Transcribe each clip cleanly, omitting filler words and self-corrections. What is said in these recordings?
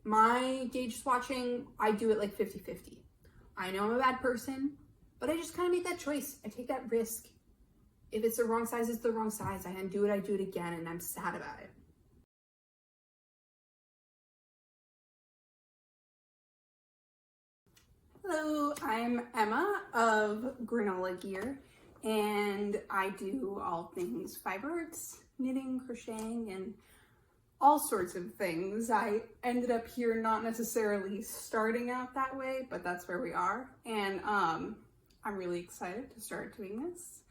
My gauge swatching, I do it like 50-50. I know I'm a bad person, but I just kind of make that choice. I take that risk. If it's the wrong size, it's the wrong size. I undo it, I do it again, and I'm sad about it. Hello, I'm Emma of Granola Gear, and I do all things fiber arts, knitting, crocheting, and all sorts of things. I ended up here not necessarily starting out that way, but that's where we are, and I'm really excited to start doing this.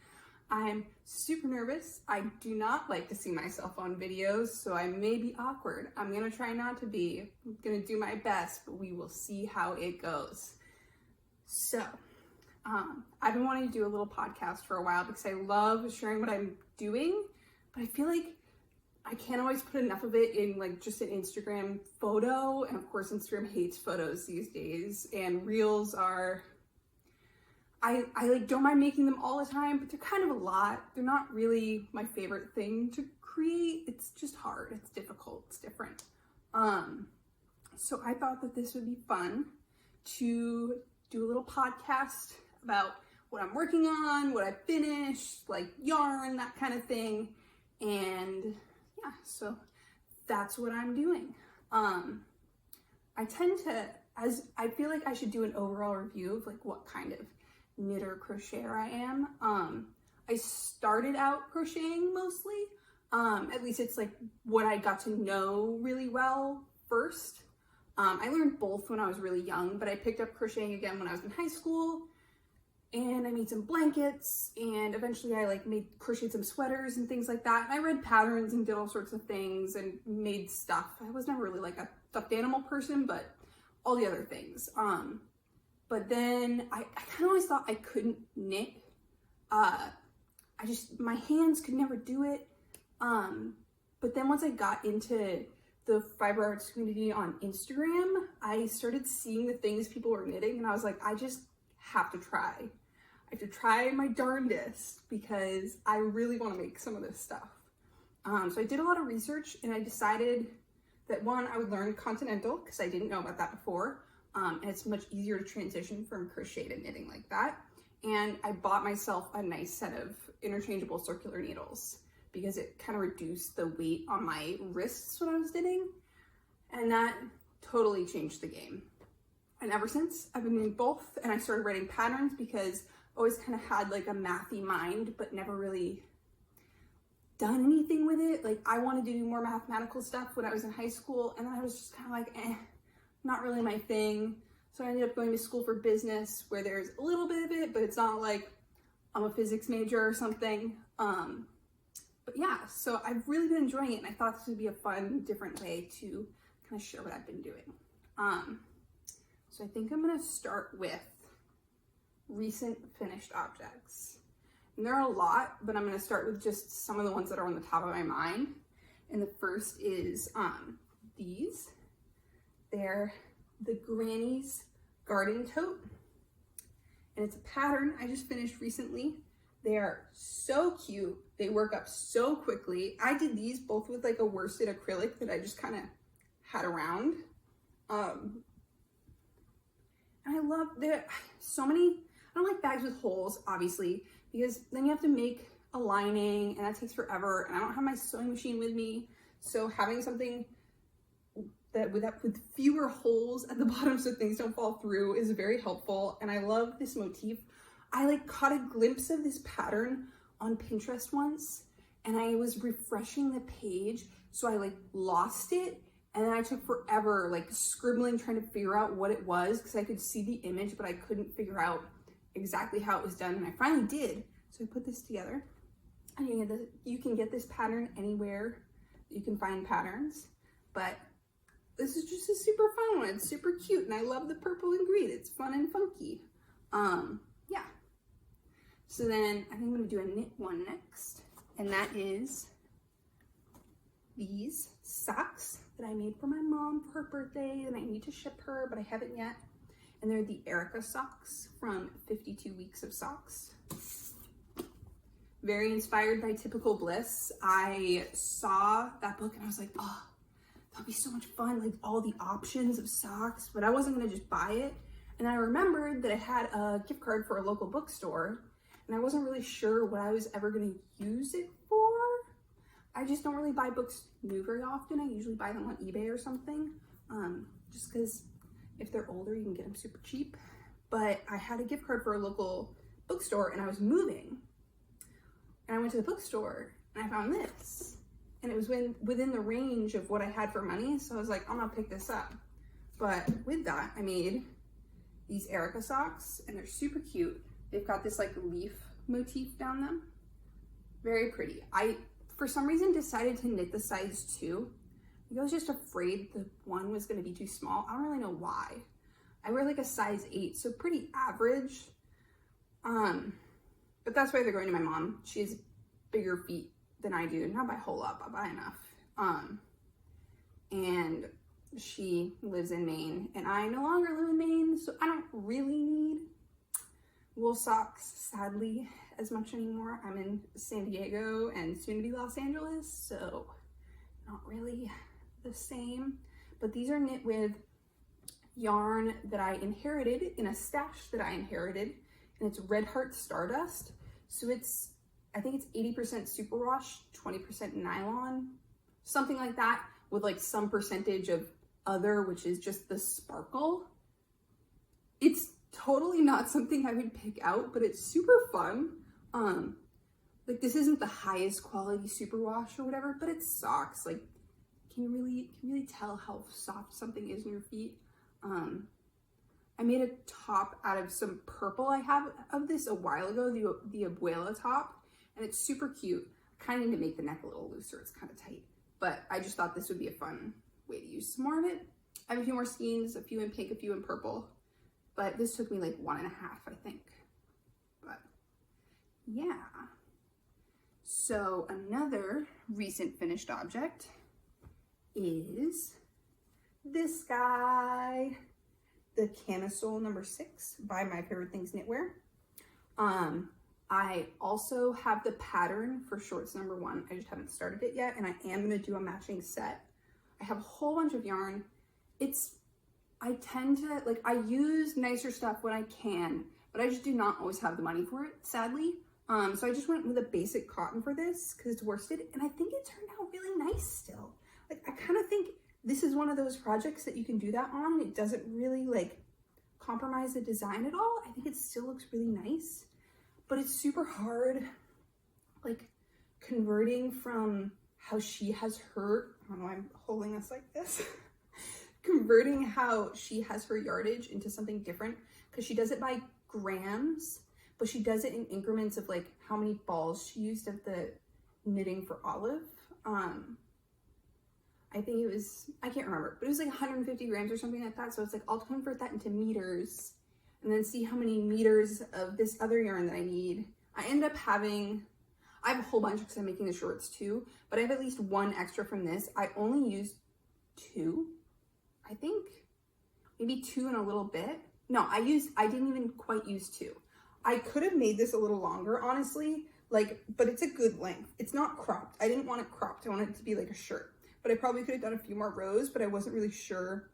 I'm super nervous. I do not like to see myself on videos, so I may be awkward. I'm gonna try not to be. I'm gonna do my best, but we will see how it goes. So, I've been wanting to do a little podcast for a while because I love sharing what I'm doing, but I feel like I can't always put enough of it in like just an Instagram photo, and of course Instagram hates photos these days, and reels are, I like don't mind making them all the time, but they're kind of a lot. They're not really my favorite thing to create. It's just hard, it's difficult, it's different. So I thought that this would be fun to do a little podcast about what I'm working on, what I finished, like yarn, that kind of thing. And yeah, so that's what I'm doing. I tend to, as I feel like I should do an overall review of like what kind of knitter crocheter I am. I started out crocheting mostly. At least it's like what I got to know really well first. I learned both when I was really young, but I picked up crocheting again when I was in high school, and I made some blankets, and eventually I like crocheted some sweaters and things like that. And I read patterns and did all sorts of things and made stuff. I was never really like a stuffed animal person, but all the other things. But then I kind of always thought I couldn't knit. My hands could never do it. But then once I got into the fiber arts community on Instagram, I started seeing the things people were knitting, and I was like, I just have to try. I have to try my darndest because I really want to make some of this stuff. So I did a lot of research, and I decided that one, I would learn continental because I didn't know about that before. And it's much easier to transition from crochet to knitting like that. And I bought myself a nice set of interchangeable circular needles because it kind of reduced the weight on my wrists when I was knitting. And that totally changed the game. And ever since, I've been doing both, and I started writing patterns because I always kind of had like a mathy mind, but never really done anything with it. Like I wanted to do more mathematical stuff when I was in high school, and then I was just kind of like, not really my thing. So I ended up going to school for business where there's a little bit of it, but it's not like I'm a physics major or something. But yeah, so I've really been enjoying it, and I thought this would be a fun, different way to kind of share what I've been doing. So I think I'm gonna start with recent finished objects. And there are a lot, but I'm gonna start with just some of the ones that are on the top of my mind. And the first is these. They're the Granny's Garden Tote. And it's a pattern I just finished recently. They are so cute. They work up so quickly. I did these both with like a worsted acrylic that I just kind of had around. And I love so many. I don't like bags with holes, obviously, because then you have to make a lining and that takes forever. And I don't have my sewing machine with me. So having something that with fewer holes at the bottom so things don't fall through is very helpful. And I love this motif. I like caught a glimpse of this pattern on Pinterest once, and I was refreshing the page, so I like lost it, and then I took forever like scribbling trying to figure out what it was because I could see the image but I couldn't figure out exactly how it was done, and I finally did. So I put this together, and you can get this pattern anywhere you can find patterns, but this is just a super fun one. It's super cute, and I love the purple and green. It's fun and funky. Yeah. So then I think I'm gonna do a knit one next, and that is these socks that I made for my mom for her birthday, and I need to ship her, but I haven't yet. And they're the Erica socks from 52 Weeks of Socks. Very inspired by Typical Bliss. I saw that book and I was like, oh, that'd be so much fun, like all the options of socks, but I wasn't gonna just buy it. And I remembered that I had a gift card for a local bookstore, and I wasn't really sure what I was ever gonna use it for. I just don't really buy books new very often. I usually buy them on eBay or something, just because if they're older, you can get them super cheap. But I had a gift card for a local bookstore, and I was moving. And I went to the bookstore, and I found this. And it was within the range of what I had for money, so I was like, I'm gonna pick this up. But with that, I made these Erica socks, and they're super cute. They've got this like leaf motif down them. Very pretty. I, for some reason, decided to knit the size 2. I was just afraid the one was gonna be too small. I don't really know why. I wear like a size 8, so pretty average. But that's why they're going to my mom. She has bigger feet than I do, not by a whole lot, but by enough. And she lives in Maine, and I no longer live in Maine, so I don't really need wool socks, sadly, as much anymore. I'm in San Diego and soon to be Los Angeles, so not really the same. But these are knit with yarn that I inherited in a stash that I inherited, and it's Red Heart Stardust. So it's, I think it's 80% superwash, 20% nylon, something like that, with like some percentage of other, which is just the sparkle. It's totally not something I would pick out, but it's super fun. Like this isn't the highest quality superwash or whatever, but it's socks. Like, can you really tell how soft something is in your feet? I made a top out of some purple I have of this a while ago, the Abuela top, and it's super cute. I kind of need to make the neck a little looser, it's kind of tight, but I just thought this would be a fun way to use some more of it. I have a few more skeins, a few in pink, a few in purple, but this took me like 1.5, I think. But yeah. So another recent finished object is this guy, the camisole number 6 by My Favorite Things Knitwear. I also have the pattern for shorts number 1. I just haven't started it yet, and I am gonna do a matching set. I have a whole bunch of yarn. I tend to, like, I use nicer stuff when I can, but I just do not always have the money for it, sadly. So I just went with a basic cotton for this because it's worsted, and I think it turned out really nice still. Like, I kind of think this is one of those projects that you can do that on. It doesn't really like compromise the design at all. I think it still looks really nice, but it's super hard, like converting from how she has her, I don't know why I'm holding this like this, converting how she has her yardage into something different, because she does it by grams, but she does it in increments of like how many balls she used of the knitting for Olive. I think it was, I can't remember, but it was like 150 grams or something like that. So it's like, I'll convert that into meters and then see how many meters of this other yarn that I need. I end up having, I have a whole bunch because I'm making the shorts too, but I have at least 1 extra from this. I only used 2, I think, maybe 2 and a little bit. No, I didn't even quite use 2. I could have made this a little longer, honestly, like, but it's a good length. It's not cropped. I didn't want it cropped. I wanted it to be like a shirt. But I probably could have done a few more rows, but I wasn't really sure.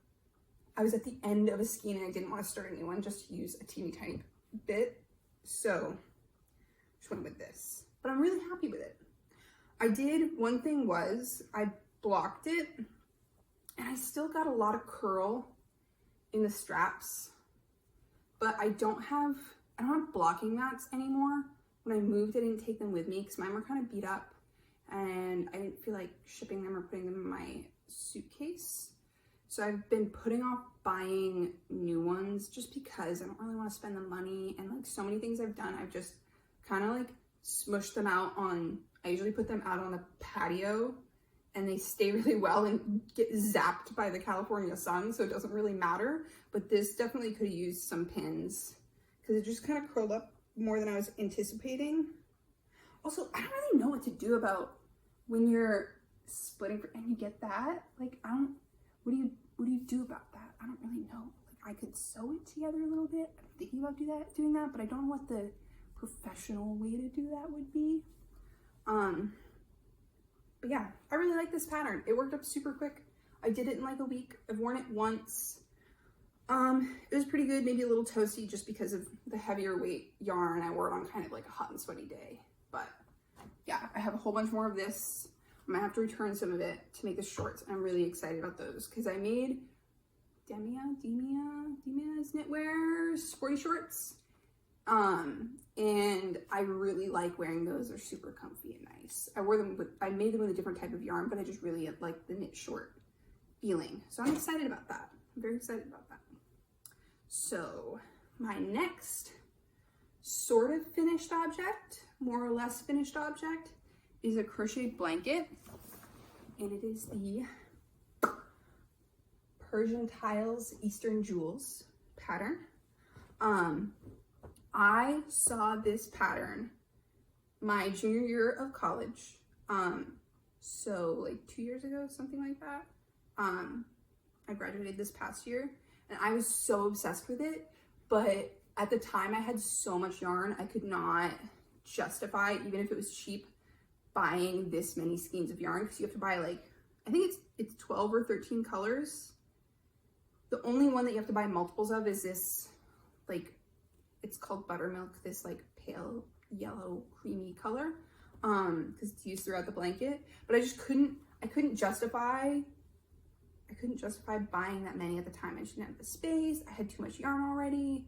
I was at the end of a skein and I didn't want to start a new one just to use a teeny tiny bit. So just went with this, but I'm really happy with it. One thing was I blocked it and I still got a lot of curl in the straps, but I don't have blocking mats anymore. When I moved, I didn't take them with me because mine were kind of beat up, and I didn't feel like shipping them or putting them in my suitcase. So I've been putting off buying new ones just because I don't really want to spend the money, and like so many things I've done, I've just kind of like smushed them out on, I usually put them out on the patio and they stay really well and get zapped by the California sun, so it doesn't really matter. But this definitely could have used some pins because it just kind of curled up more than I was anticipating. Also, I don't really know what to do about when you're splitting and you get that. Like, what do you do about that? I don't really know. Like, I could sew it together a little bit. I'm thinking about doing that, but I don't know what the professional way to do that would be. But yeah, I really like this pattern. It worked up super quick. I did it in like a week. I've worn it once. It was pretty good, maybe a little toasty just because of the heavier weight yarn. I wore it on kind of like a hot and sweaty day. But yeah, I have a whole bunch more of this. I'm gonna have to return some of it to make the shorts. I'm really excited about those because I made Demia's knitwear sporty shorts. And I really like wearing those. They're super comfy and nice. I made them with a different type of yarn, but I just really like the knit short feeling. So I'm excited about that. I'm very excited about that. So my next sort of finished object, more or less finished object, is a crocheted blanket. And it is the Persian Tiles Eastern Jewels pattern. I saw this pattern my junior year of college. So like 2 years ago, something like that. I graduated this past year and I was so obsessed with it, but at the time I had so much yarn, I could not justify, even if it was cheap, buying this many skeins of yarn because you have to buy like, I think it's 12 or 13 colors. The only one that you have to buy multiples of is this, like, it's called buttermilk, this like pale yellow creamy color, because it's used throughout the blanket. But I just couldn't justify buying that many at the time. I just didn't have the space. I had too much yarn already.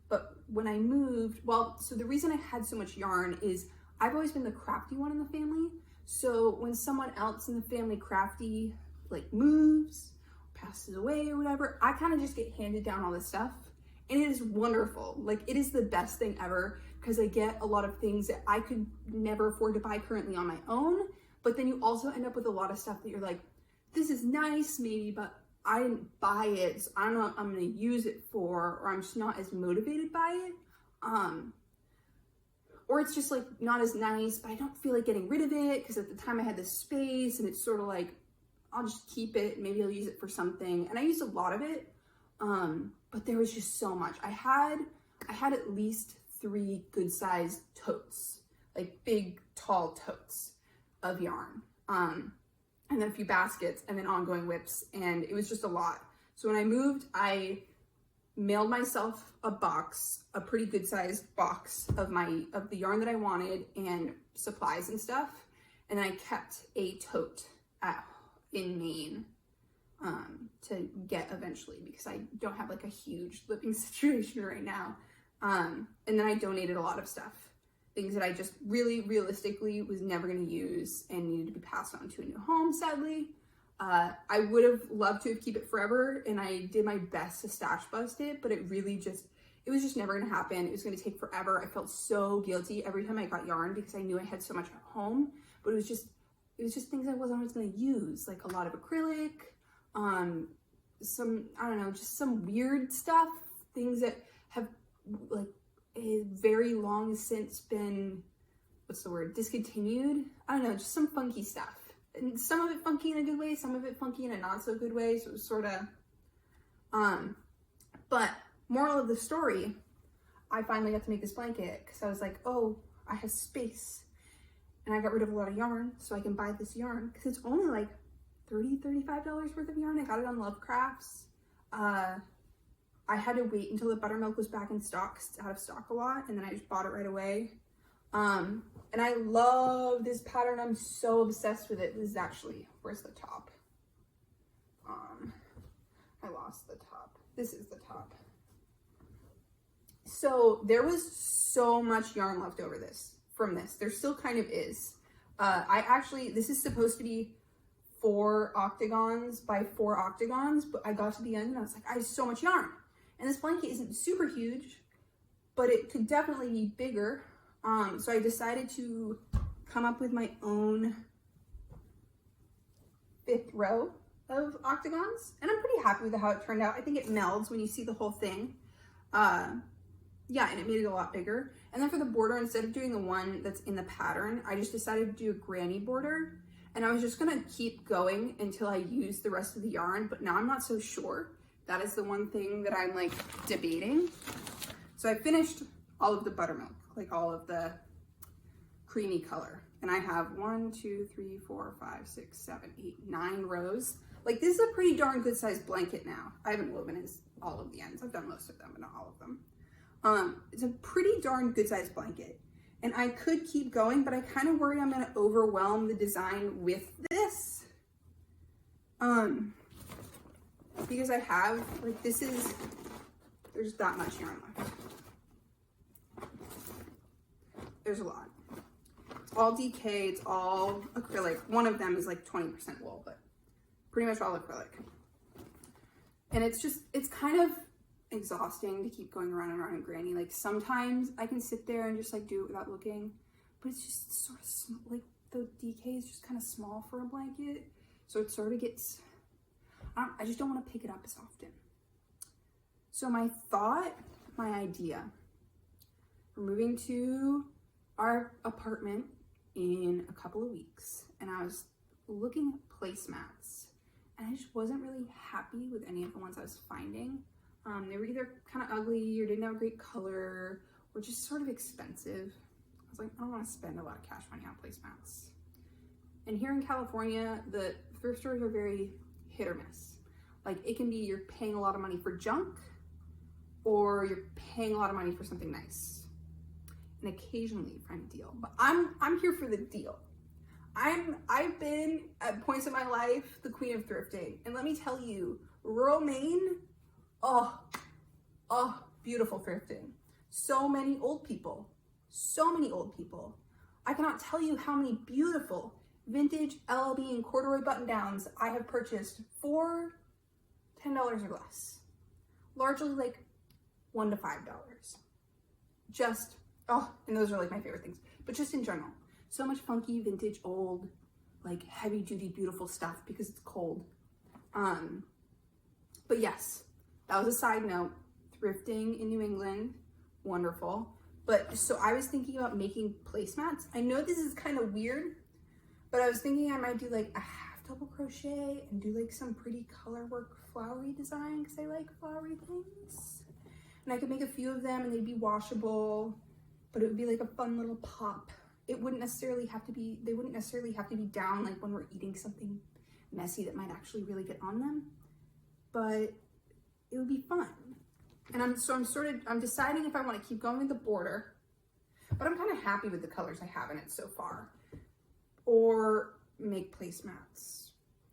But when I moved, so the reason I had so much yarn is I've always been the crafty one in the family. So when someone else in the family crafty like moves, passes away or whatever, I kind of just get handed down all this stuff. And it is wonderful. Like, it is the best thing ever because I get a lot of things that I could never afford to buy currently on my own. But then you also end up with a lot of stuff that you're like, this is nice maybe, but I didn't buy it, so I don't know what I'm going to use it for, or I'm just not as motivated by it. Or it's just like not as nice, but I don't feel like getting rid of it because at the time I had this space and it's sort of like, I'll just keep it. Maybe I'll use it for something. And I used a lot of it. But there was just so much. I had at least 3 good sized totes, like big, tall totes of yarn. And then a few baskets and then ongoing whips. And it was just a lot. So when I moved, I mailed myself a box, a pretty good sized box of the yarn that I wanted and supplies and stuff. And then I kept a tote in Maine to get eventually because I don't have like a huge living situation right now. And then I donated a lot of stuff, things that I just really realistically was never going to use and needed to be passed on to a new home, sadly. I would have loved to have keep it forever, and I did my best to stash bust it, but it was just never going to happen. It was going to take forever. I felt so guilty every time I got yarn because I knew I had so much at home, but it was just things I wasn't always going to use, like a lot of acrylic, some, I don't know, just some weird stuff, things that have like very long since been, discontinued. I don't know, just some funky stuff. And some of it funky in a good way, some of it funky in a not so good way. So it was sort of, but moral of the story, I finally got to make this blanket because I was like, oh, I have space. And I got rid of a lot of yarn so I can buy this yarn because it's only like $35 worth of yarn. I got it on Love Crafts. I had to wait until the buttermilk was back in stock, it's out of stock a lot, and then I just bought it right away. And I love this pattern. I'm so obsessed with it. This is actually, where's the top? I lost the top. This is the top. So there was so much yarn left over from this. There still kind of is. This is supposed to be 4 octagons by 4 octagons, but I got to the end and I was like, I have so much yarn. And this blanket isn't super huge, but it could definitely be bigger. So I decided to come up with my own 5th row of octagons, and I'm pretty happy with how it turned out. I think it melds when you see the whole thing. Yeah, and it made it a lot bigger. And then for the border, instead of doing the one that's in the pattern, I just decided to do a granny border, and I was just gonna keep going until I used the rest of the yarn, but now I'm not so sure. That is the one thing that I'm like debating. So I finished all of the buttermilk, like all of the creamy color. And I have 1, 2, 3, 4, 5, 6, 7, 8, 9 rows. Like, this is a pretty darn good sized blanket now. I haven't woven all of the ends. I've done most of them, but not all of them. It's a pretty darn good sized blanket. And I could keep going, but I kind of worry I'm gonna overwhelm the design with this. Because I have, like, there's that much yarn left. There's a lot. It's all DK, it's all acrylic. One of them is like 20% wool, but pretty much all acrylic. And it's kind of exhausting to keep going around and around in Granny. Like, sometimes I can sit there and just like do it without looking, but it's just sort of like the DK is just kind of small for a blanket. So it sort of gets, I just don't want to pick it up as often. So my idea, we're moving to our apartment in a couple of weeks, and I was looking at placemats, and I just wasn't really happy with any of the ones I was finding. They were either kind of ugly or didn't have great color or just sort of expensive. I was like, I don't want to spend a lot of cash money on placemats. And here in California, the thrift stores are very hit or miss. Like, it can be you're paying a lot of money for junk, or you're paying a lot of money for something nice. And occasionally you find a deal, but I'm here for the deal. I've been at points in my life the queen of thrifting, and let me tell you, rural Maine, oh, beautiful thrifting. So many old people. I cannot tell you how many beautiful vintage LLB and corduroy button downs I have purchased for $10 or less. Largely like $1 to $5. Just, and those are like my favorite things, but just in general, so much funky, vintage, old, like heavy duty, beautiful stuff because it's cold. But yes, that was a side note. Thrifting in New England, wonderful. But so I was thinking about making placemats. I know this is kind of weird, but I was thinking I might do like a half double crochet and do like some pretty color work flowery design, because I like flowery things. And I could make a few of them and they'd be washable, but it would be like a fun little pop. It wouldn't necessarily have to be, they wouldn't necessarily have to be down like when we're eating something messy that might actually really get on them, but it would be fun. And I'm deciding if I want to keep going with the border, but I'm kind of happy with the colors I have in it so far, or make placemats.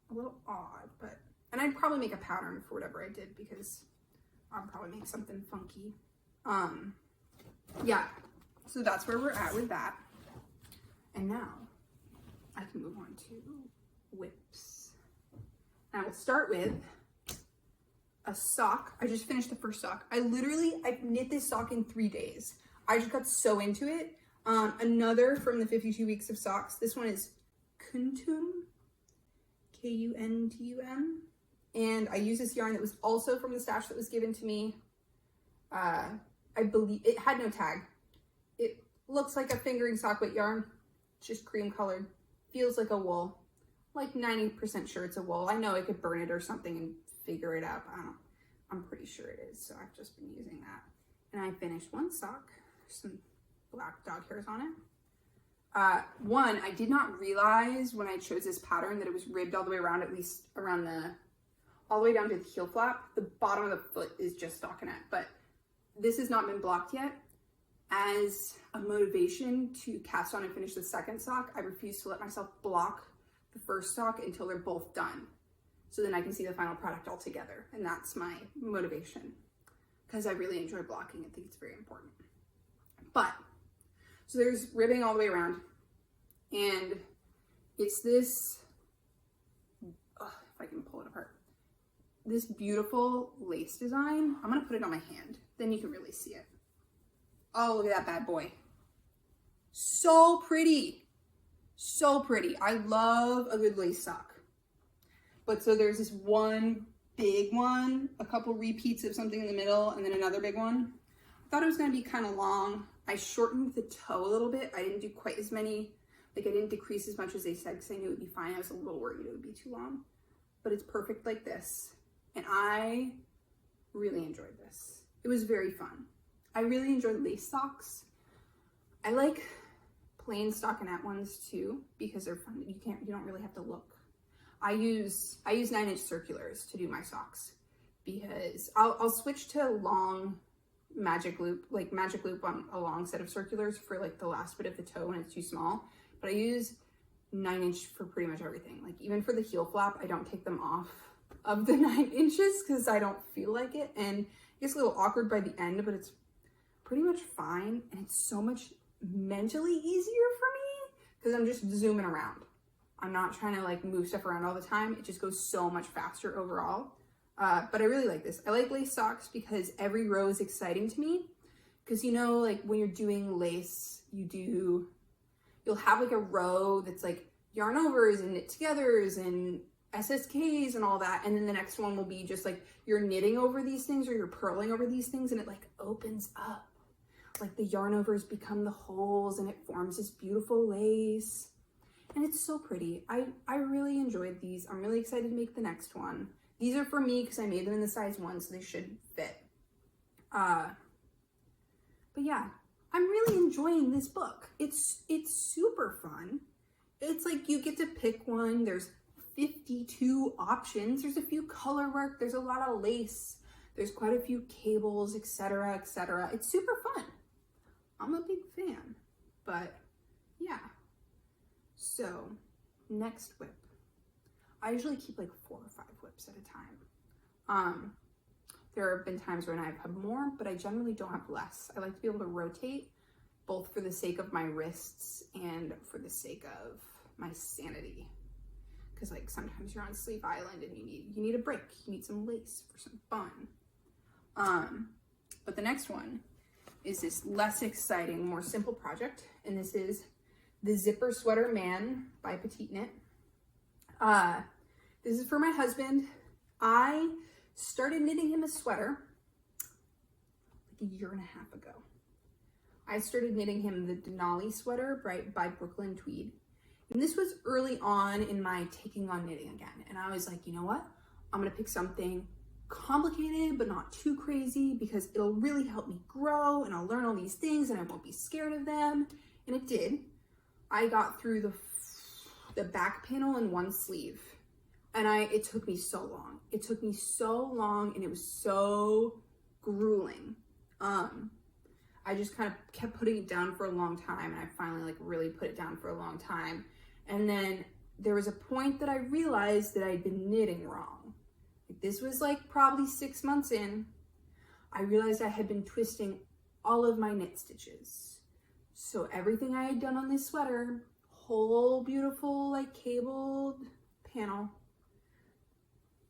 A little odd, but, and I'd probably make a pattern for whatever I did, because I'll probably make something funky. Yeah, so that's where we're at with that. And now I can move on to whips. And I will start with a sock. I just finished the first sock. I knit this sock in 3 days. I just got so into it. Another from the 52 weeks of socks. This one is Kuntum, Kuntum. And I use this yarn that was also from the stash that was given to me. I believe it had no tag. It looks like a fingering sock weight yarn. It's just cream colored. Feels like a wool. Like 90% sure it's a wool. I know I could burn it or something and figure it out. I'm pretty sure it is. So I've just been using that. And I finished one sock. Some black dog hairs on it. One, I did not realize when I chose this pattern that it was ribbed all the way around, at least around all the way down to the heel flap. The bottom of the foot is just stockinette, but this has not been blocked yet. As a motivation to cast on and finish the second sock, I refuse to let myself block the first sock until they're both done. So then I can see the final product all together. And that's my motivation, because I really enjoy blocking. I think it's very important. But, so there's ribbing all the way around. And it's this, if I can pull it apart, this beautiful lace design. I'm gonna put it on my hand, then you can really see it. Oh, look at that bad boy. So pretty. So pretty. I love a good lace sock. But so there's this one big one, a couple repeats of something in the middle, and then another big one. I thought it was gonna be kind of long. I shortened the toe a little bit. I didn't do quite as many, like I didn't decrease as much as they said, because I knew it would be fine. I was a little worried it would be too long, but it's perfect like this. And I really enjoyed this. It was very fun. I really enjoyed lace socks. I like plain stockinette ones too, because they're fun. You don't really have to look. I use 9-inch circulars to do my socks, because I'll switch to long magic loop on a long set of circulars for like the last bit of the toe when it's too small. But I use 9-inch for pretty much everything. Like even for the heel flap, I don't take them off of the 9 inches because I don't feel like it. And it gets a little awkward by the end, but it's pretty much fine. And it's so much mentally easier for me because I'm just zooming around. I'm not trying to like move stuff around all the time. It just goes so much faster overall. But I really like this. I like lace socks because every row is exciting to me. Because you know, like when you're doing lace, you'll have like a row that's like yarn overs and knit togethers and SSKs and all that. And then the next one will be just like you're knitting over these things or you're purling over these things, and it like opens up. Like the yarn overs become the holes and it forms this beautiful lace. And it's so pretty. I really enjoyed these. I'm really excited to make the next one. These are for me because I made them in the size 1, so they should fit. But yeah, I'm really enjoying this book. It's super fun. It's like you get to pick one. There's 52 options. There's a few color work. There's a lot of lace. There's quite a few cables, etc., etc. It's super fun. I'm a big fan. But yeah. So next whip. I usually keep like 4 or 5 whips at a time. There have been times when I've had more, but I generally don't have less. I like to be able to rotate, both for the sake of my wrists and for the sake of my sanity. Because like sometimes you're on Sleep Island and you need a break. You need some lace for some fun. But the next one is this less exciting, more simple project, and this is the Zipper Sweater Man by Petite Knit. This is for my husband. I started knitting him a sweater like 1.5 years ago. I started knitting him the Denali sweater by Brooklyn Tweed. And this was early on in my taking on knitting again. And I was like, you know what? I'm gonna pick something complicated, but not too crazy, because it'll really help me grow and I'll learn all these things and I won't be scared of them. And it did. I got through the back panel in one sleeve. And it took me so long. It took me so long and it was so grueling. I just kind of kept putting it down for a long time, and I finally like really put it down for a long time. And then there was a point that I realized that I'd been knitting wrong. This was like probably 6 months in. I realized I had been twisting all of my knit stitches. So everything I had done on this sweater, whole beautiful like cabled panel,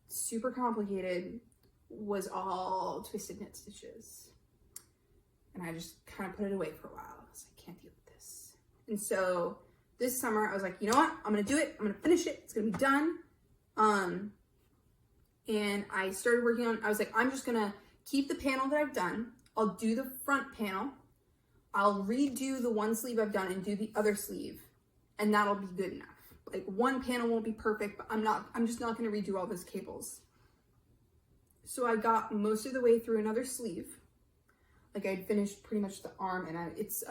super complicated, was all twisted knit stitches. And I just kind of put it away for a while. I was like, can't deal with this. And so this summer I was like, you know what? I'm gonna do it. I'm gonna finish it. It's gonna be done. And I started working on, I was like, I'm just gonna keep the panel that I've done. I'll do the front panel. I'll redo the one sleeve I've done and do the other sleeve. And that'll be good enough. Like one panel won't be perfect, but I'm just not gonna redo all those cables. So I got most of the way through another sleeve. Like I'd finished pretty much the arm, and it's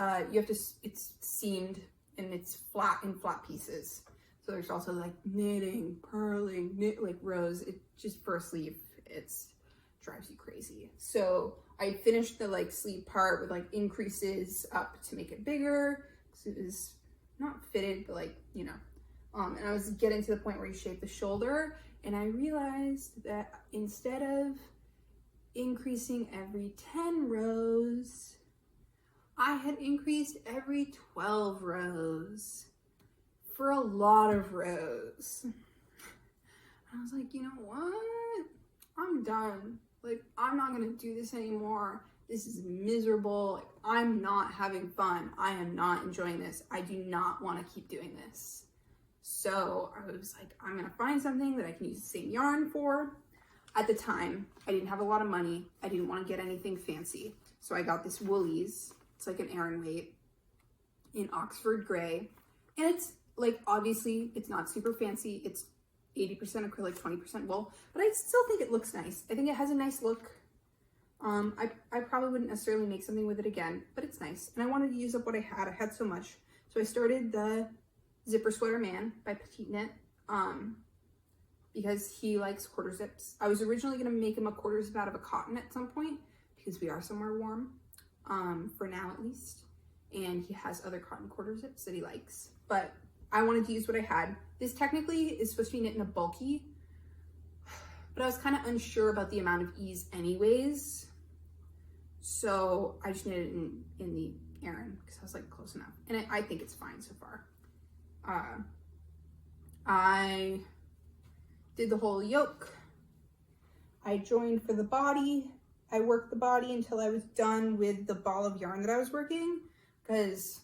seamed and it's flat in flat pieces. So there's also like knitting, purling, like rows. It just for a sleeve, it's drives you crazy. So I finished the like sleeve part with like increases up to make it bigger. So it was not fitted, but like, you know. And I was getting to the point where you shape the shoulder, and I realized that instead of increasing every 10 rows, I had increased every 12 rows for a lot of rows. I was like, you know what? I'm done. Like, I'm not gonna do this anymore. This is miserable. Like, I'm not having fun. I am not enjoying this. I do not want to keep doing this. So I was like, I'm gonna find something that I can use the same yarn for. At the time, I didn't have a lot of money. I didn't want to get anything fancy. So I got this Woolies. It's like an Aran weight in Oxford Gray. And it's like, obviously, it's not super fancy. It's 80% acrylic, 20% wool. But I still think it looks nice. I think it has a nice look. I probably wouldn't necessarily make something with it again, but it's nice. And I wanted to use up what I had. I had so much. So So I started the Zipper Sweater Man by Petite Knit, because he likes quarter zips. I was originally gonna make him a quarter zip out of a cotton at some point, because we are somewhere warm, for now at least. And he has other cotton quarter zips that he likes, but I wanted to use what I had. This technically is supposed to be knit in a bulky, but I was kind of unsure about the amount of ease anyways. So I just knitted it in the Aran because I was like close enough. And I think it's fine so far. I did the whole yoke. I joined for the body. I worked the body until I was done with the ball of yarn that I was working, because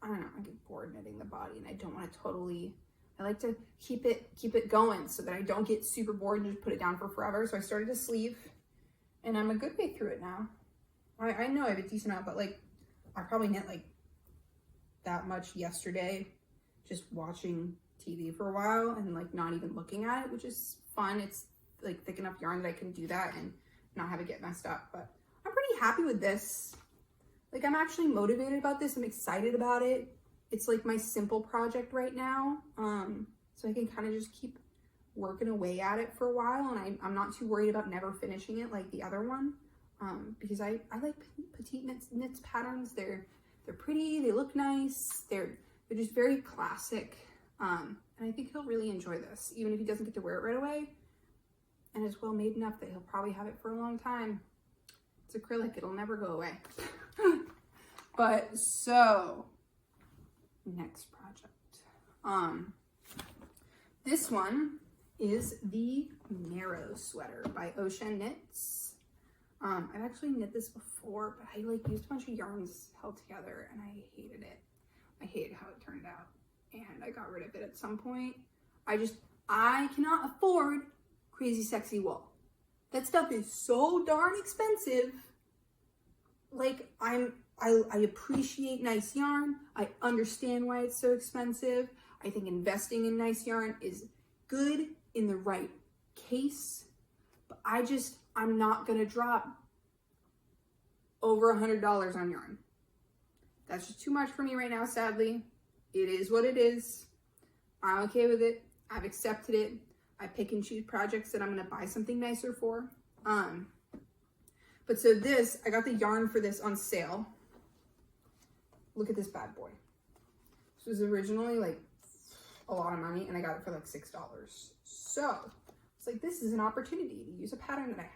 I don't know, I get bored knitting the body and I don't want to totally, I like to keep it going so that I don't get super bored and just put it down for forever. So I started a sleeve and I'm a good way through it now. I know I have a decent amount, but like I probably knit like that much yesterday, just watching TV for a while and like not even looking at it, which is fun. It's like thick enough yarn that I can do that and not have it get messed up. But I'm pretty happy with this. Like, I'm actually motivated about this. I'm excited about it. It's like my simple project right now. So I can kind of just keep working away at it for a while, and I'm not too worried about never finishing it like the other one. Because I like Petite Knits patterns. They're pretty, they look nice, they're just very classic. And I think he'll really enjoy this, even if he doesn't get to wear it right away. And it's well made enough that he'll probably have it for a long time. It's acrylic, it'll never go away. But so, next project. This one is the Narrow Sweater by Ocean Knits. I've actually knit this before, but I like used a bunch of yarns held together and I hated it. I hated how it turned out and I got rid of it at some point. I cannot afford crazy sexy wool. That stuff is so darn expensive. Like I appreciate nice yarn. I understand why it's so expensive. I think investing in nice yarn is good in the right case, but I'm not gonna drop over $100 on yarn. That's just too much for me right now, sadly. It is what it is. I'm okay with it. I've accepted it. I pick and choose projects that I'm gonna buy something nicer for. But so this, I got the yarn for this on sale. Look at this bad boy. This was originally like a lot of money and I got it for like $6. So it's like, this is an opportunity to use a pattern that I have.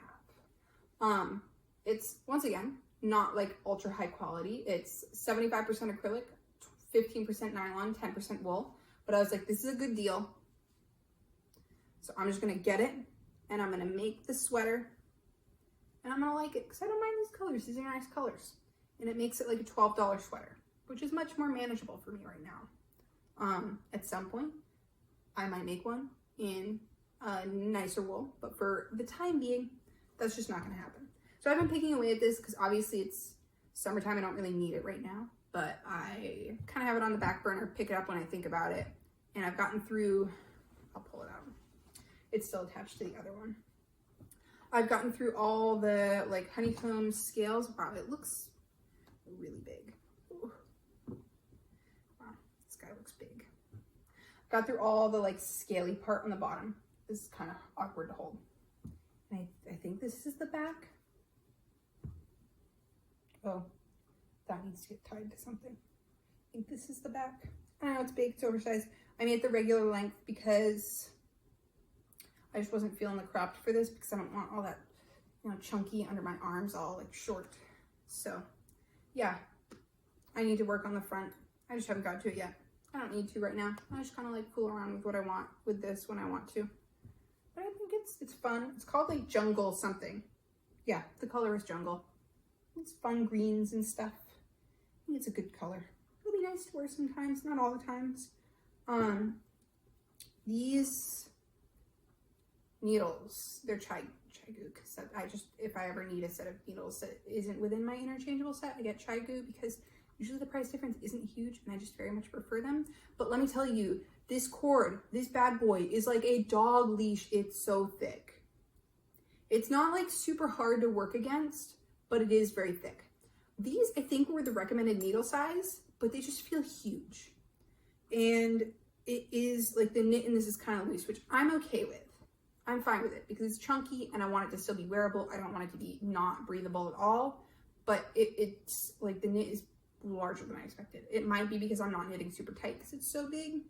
It's, once again, not like ultra high quality. It's 75% acrylic, 15% nylon, 10% wool. But I was like, this is a good deal. So I'm just gonna get it and I'm gonna make the sweater and I'm gonna like it because I don't mind these colors. These are nice colors. And it makes it like a $12 sweater, which is much more manageable for me right now. At some point, I might make one in nicer wool, but for the time being, that's just not gonna happen. So I've been picking away at this because obviously it's summertime. I don't really need it right now, but I kind of have it on the back burner, pick it up when I think about it. And I've gotten through, I'll pull it out. It's still attached to the other one. I've gotten through all the like honeycomb scales. Wow, it looks really big. Ooh. Wow, this guy looks big. Got through all the like scaly part on the bottom. This is kind of awkward to hold. And I think this is the back. Oh, that needs to get tied to something. I think this is the back. I don't know, it's big, it's oversized. I made it the regular length because I just wasn't feeling the cropped for this because I don't want all that, you know, chunky under my arms, all like short. So yeah, I need to work on the front. I just haven't got to it yet. I don't need to right now. I just kind of like fool around with what I want with this when I want to. But I think it's fun. It's called like Jungle something. Yeah, the color is Jungle. It's fun greens and stuff. I think it's a good color. It'll be nice to wear sometimes, not all the times. These needles, they're Chai Goo, because if I ever need a set of needles that isn't within my interchangeable set, I get Chai Goo because usually the price difference isn't huge and I just very much prefer them. But let me tell you, this cord, this bad boy is like a dog leash. It's so thick. It's not like super hard to work against, but it is very thick. These, I think, were the recommended needle size, but they just feel huge. And it is like the knit in this is kind of loose, which I'm okay with. I'm fine with it because it's chunky and I want it to still be wearable. I don't want it to be not breathable at all, but it's like the knit is larger than I expected. It might be because I'm not knitting super tight because it's so big.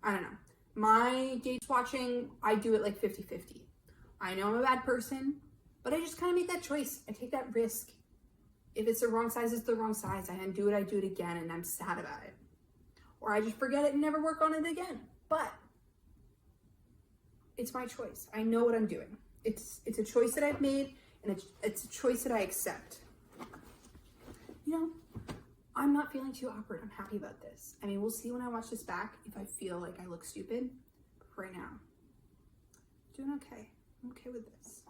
I don't know. My gauge swatching, I do it like 50-50. I know I'm a bad person, but I just kind of make that choice. I take that risk. If it's the wrong size, it's the wrong size. I undo it, I do it again, and I'm sad about it. Or I just forget it and never work on it again. But it's my choice. I know what I'm doing. It's a choice that I've made, and it's a choice that I accept. You know, I'm not feeling too awkward. I'm happy about this. I mean, we'll see when I watch this back if I feel like I look stupid. But for right now, I'm doing okay. I'm okay with this.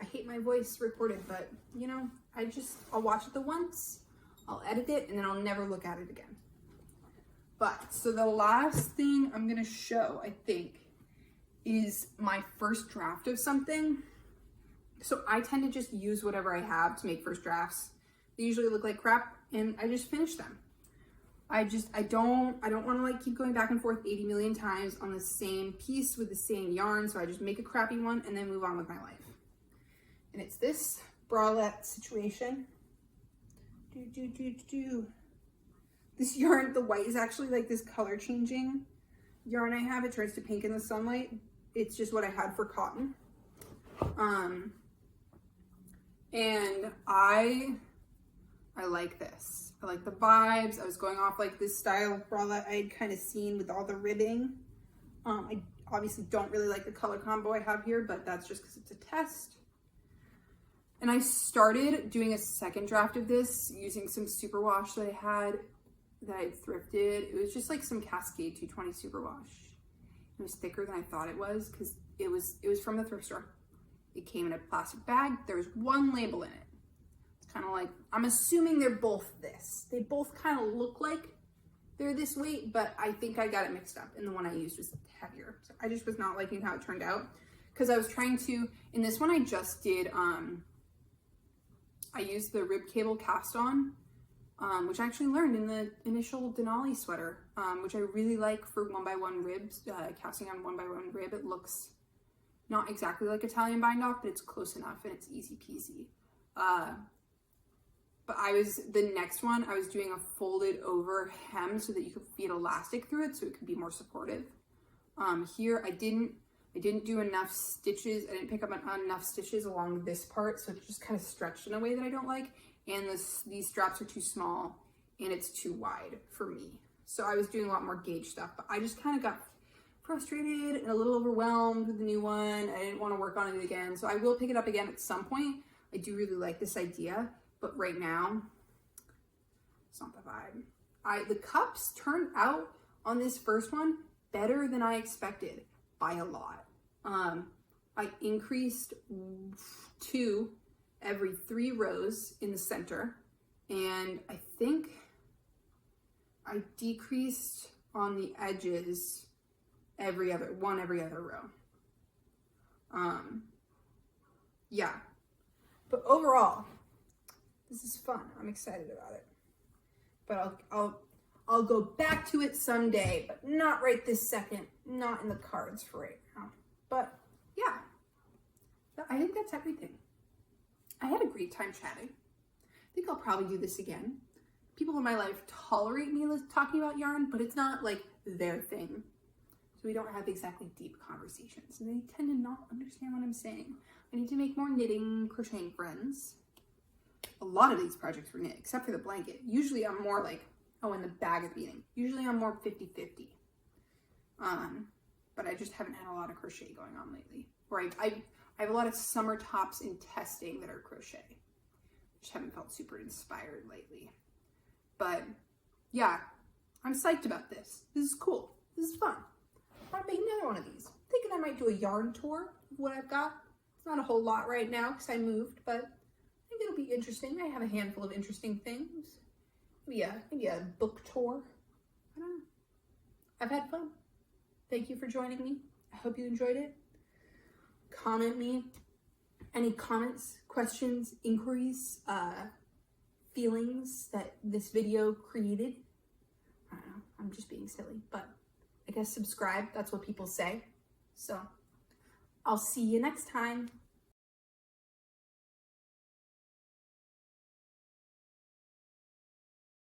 I hate my voice recorded, but you know, I'll watch it the once, I'll edit it, and then I'll never look at it again. But, so the last thing I'm gonna show, I think, is my first draft of something. So I tend to just use whatever I have to make first drafts. They usually look like crap, and I just finish them. I don't want to like keep going back and forth 80 million times on the same piece with the same yarn, so I just make a crappy one and then move on with my life. And it's this bralette situation. This yarn, the white is actually like this color changing yarn I have. It turns to pink in the sunlight. It's just what I had for cotton. And I like this. I like the vibes. I was going off like this style of bralette I had kind of seen with all the ribbing. I obviously don't really like the color combo I have here, but that's just because it's a test. And I started doing a second draft of this using some superwash that I had thrifted. It was just like some Cascade 220 superwash. It was thicker than I thought it was because it was from the thrift store. It came in a plastic bag. There was one label in it. It's kind of like, I'm assuming they're both this. They both kind of look like they're this weight, but I think I got it mixed up and the one I used was heavier. So I just was not liking how it turned out because I was trying to, in this one I just did, I used the rib cable cast on, which I actually learned in the initial Denali sweater, which I really like for 1x1 ribs, casting on 1x1 rib. It looks not exactly like Italian bind off, but it's close enough and it's easy peasy. But the next one, I was doing a folded over hem so that you could feed elastic through it so it could be more supportive. Here, I didn't do enough stitches. I didn't pick up enough stitches along this part, so it just kind of stretched in a way that I don't like. And these straps are too small and it's too wide for me. So I was doing a lot more gauge stuff, but I just kind of got frustrated and a little overwhelmed with the new one. I didn't want to work on it again. So I will pick it up again at some point. I do really like this idea, but right now, it's not the vibe. The cups turned out on this first one better than I expected by a lot. I increased 2 every 3 rows in the center, and I think I decreased on the edges every other row. Yeah, but overall, this is fun. I'm excited about it. But I'll go back to it someday, but not right this second. Not in the cards for right now. But yeah, I think that's everything. I had a great time chatting. I think I'll probably do this again. People in my life tolerate me talking about yarn, but it's not like their thing. So we don't have exactly deep conversations, and they tend to not understand what I'm saying. I need to make more knitting, crocheting friends. A lot of these projects were knit, except for the blanket. Usually I'm more like, in the bag at the beginning. Usually I'm more 50-50. But I just haven't had a lot of crochet going on lately. Or I have a lot of summer tops in testing that are crochet. Just haven't felt super inspired lately. But yeah, I'm psyched about this. This is cool. This is fun. I want to make another one of these. I'm thinking I might do a yarn tour of what I've got. It's not a whole lot right now because I moved, but I think it'll be interesting. I have a handful of interesting things. Maybe a book tour. I don't know. I've had fun. Thank you for joining me. I hope you enjoyed it. Comment me any comments, questions, inquiries, feelings that this video created. I don't know, I'm just being silly, but I guess subscribe, that's what people say. So I'll see you next time.